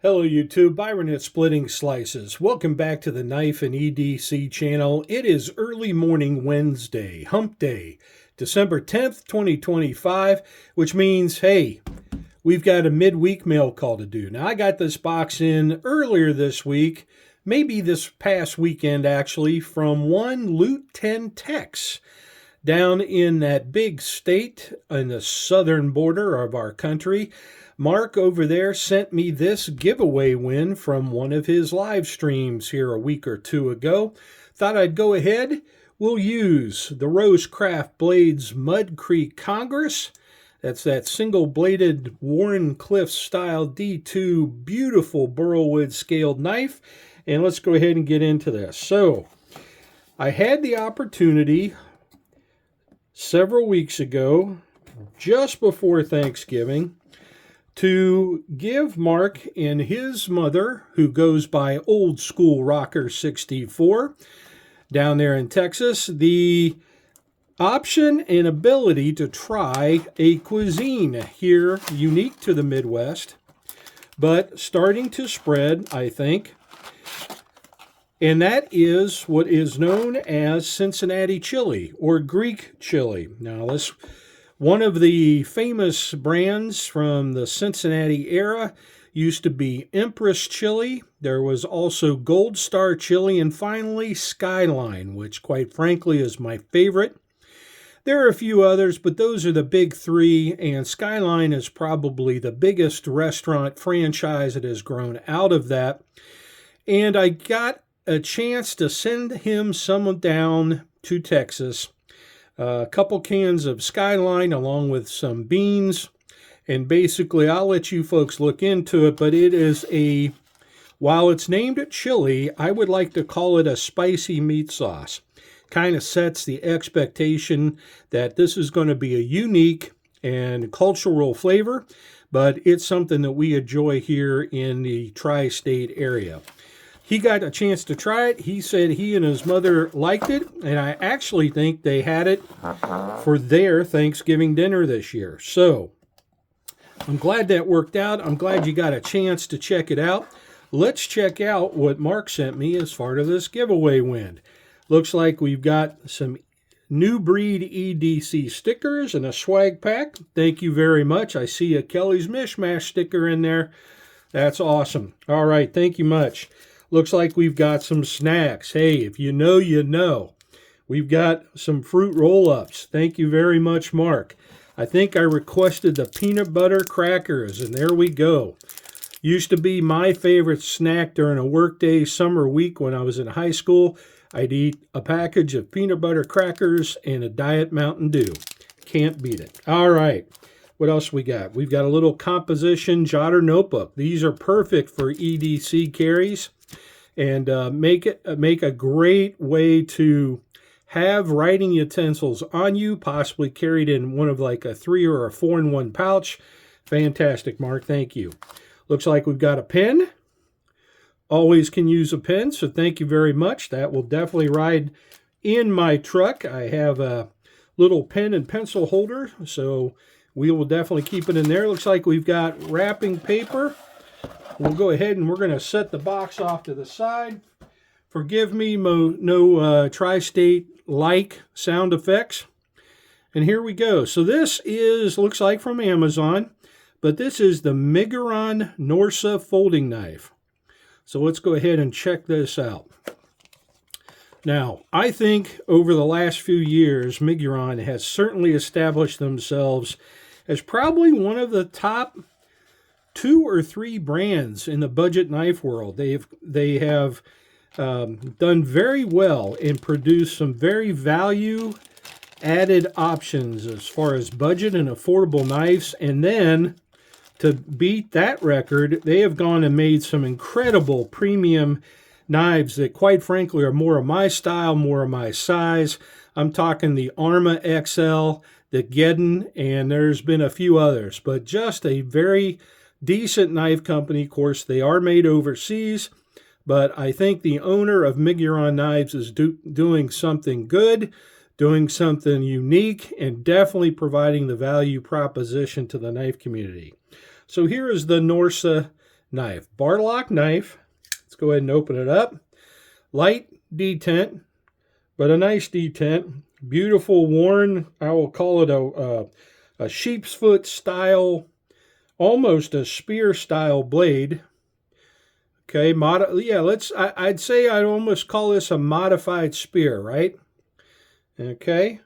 Hello YouTube, Byron at Splitting Slices. Welcome back to the Knife and EDC channel. It is early morning Wednesday, hump day, December 10th, 2025, which means, hey, we've got a midweek mail call to do. Now, I got this box in earlier this week, maybe this past weekend actually, from one Loot-10 Tex down in that big state in the southern border of our country. Mark over there sent me this giveaway win from one of his live streams here a week or two ago. Thought I'd go ahead. We'll use the Rosecraft Blades Mud Creek Congress. That's that single-bladed Warren Cliff style D2 beautiful burlwood scaled knife. And let's go ahead and get into this. So, I had the opportunity several weeks ago, just before Thanksgiving, to give Mark and his mother, who goes by Old School Rocker 64, down there in Texas, the option and ability to try a cuisine here unique to the Midwest, but starting to spread, I think. And that is what is known as Cincinnati chili or Greek chili. Now, this one of the famous brands from the Cincinnati era used to be Empress chili. There was also Gold Star chili, and finally Skyline, which quite frankly is my favorite. There are a few others, but those are the big three, and Skyline is probably the biggest restaurant franchise that has grown out of that. And I got a chance to send him some down to Texas. A couple cans of Skyline along with some beans, and basically I'll let you folks look into it, but it is while it's named chili, I would like to call it a spicy meat sauce. Kind of sets the expectation that this is going to be a unique and cultural flavor, but it's something that we enjoy here in the tri-state area. He got a chance to try it. He said he and his mother liked it, and I actually think they had it for their Thanksgiving dinner this year. So, I'm glad that worked out. I'm glad you got a chance to check it out. Let's check out what Mark sent me as part of this giveaway win. Looks like we've got some new Breed EDC stickers and a swag pack. Thank you very much. I see a Kelly's Mishmash sticker in there. That's awesome. All right, thank you much. Looks like we've got some snacks. Hey, if you know, you know. We've got some fruit roll-ups. Thank you very much, Mark. I think I requested the peanut butter crackers, and there we go. Used to be my favorite snack during a workday summer week when I was in high school. I'd eat a package of peanut butter crackers and a Diet Mountain Dew. Can't beat it. All right. What else we got? We've got a little composition jotter notebook. These are perfect for EDC carries. And make a great way to have writing utensils on you, possibly carried in one of like a 3 or a 4-in-1 pouch. Fantastic, Mark. Thank you. Looks like we've got a pen. Always can use a pen, so thank you very much. That will definitely ride in my truck. I have a little pen and pencil holder, so we will definitely keep it in there. Looks like we've got wrapping paper. We'll go ahead and we're going to set the box off to the side. Forgive me, no tri-state-like sound effects. And here we go. So this looks like from Amazon, but this is the Miguron Norsa folding knife. So let's go ahead and check this out. Now, I think over the last few years, Miguron has certainly established themselves as probably one of the top 2 or 3 brands in the budget knife world. They have done very well and produced some very value-added options as far as budget and affordable knives. And then, to beat that record, they have gone and made some incredible premium knives that, quite frankly, are more of my style, more of my size. I'm talking the Arma XL, the Geddon, and there's been a few others. But just a very decent knife company. Of course, they are made overseas, but I think the owner of Miguron Knives is doing something good, doing something unique, and definitely providing the value proposition to the knife community. So here is the Norsa knife. Bar lock knife. Let's go ahead and open it up. Light detent, but a nice detent. Beautiful worn, I will call it a sheep's foot style, almost a spear style blade. Okay, I'd say I'd almost call this a modified spear, right? Okay,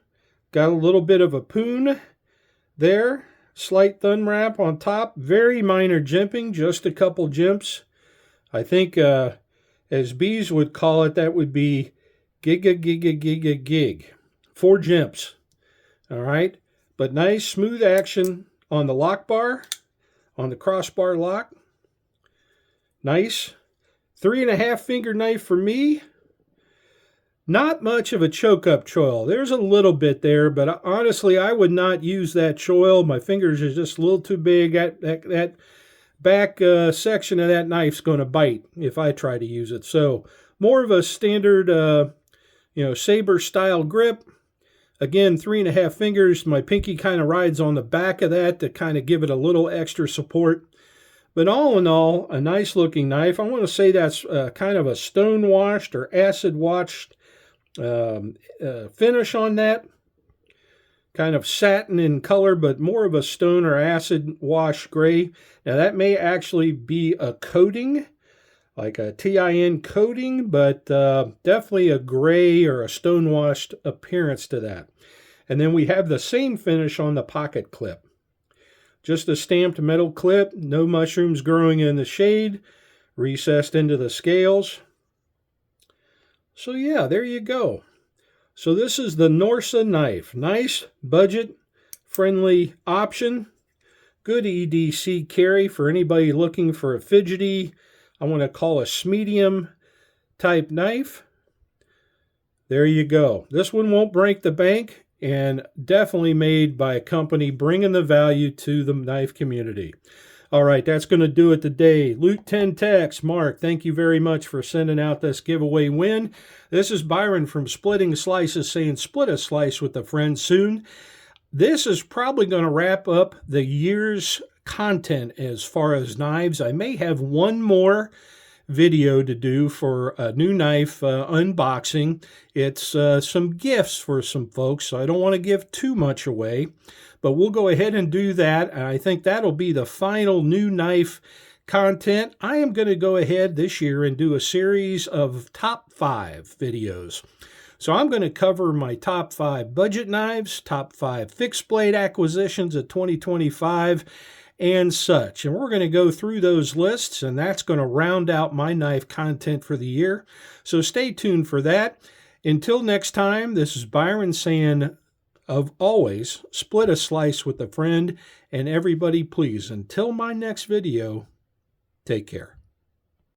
got a little bit of a poon there. Slight thumb wrap on top. Very minor jimping, just a couple jimps. I think, as bees would call it, that would be gig. 4 jimps. All right, but nice smooth action on the lock bar, on the crossbar lock. Nice. 3.5 finger knife for me. Not much of a choke-up choil. There's a little bit there, but honestly, I would not use that choil. My fingers are just a little too big. That back section of that knife's going to bite if I try to use it. So more of a standard, saber-style grip. Again, 3.5 fingers. My pinky kind of rides on the back of that to kind of give it a little extra support. But all in all, a nice looking knife. I want to say that's kind of a stone washed or acid washed finish on that. Kind of satin in color, but more of a stone or acid wash gray. Now that may actually be a coating, like a TIN coating, but definitely a gray or a stone washed appearance to that. And then we have the same finish on the pocket clip. Just a stamped metal clip, no mushrooms growing in the shade, recessed into the scales. So yeah, there you go. So this is the Norsa knife. Nice, budget-friendly option. Good EDC carry for anybody looking for a fidgety, I want to call a smedium type knife. There you go. This one won't break the bank, and definitely made by a company bringing the value to the knife community. All right, that's going to do it today. Loot-10 Techs, Mark, thank you very much for sending out this giveaway win. This is Byron from Splitting Slices saying split a slice with a friend soon. This is probably going to wrap up the year's content as far as knives. I may have one more video to do for a new knife unboxing. It's some gifts for some folks, so I don't want to give too much away, but we'll go ahead and do that. And I think that'll be the final new knife content. I am going to go ahead this year and do a series of top 5 videos. So I'm going to cover my top 5 budget knives, top 5 fixed blade acquisitions of 2025, and such. And we're going to go through those lists, and that's going to round out my knife content for the year. So stay tuned for that. Until next time, this is Byron saying, of always, split a slice with a friend, and everybody please, until my next video, take care.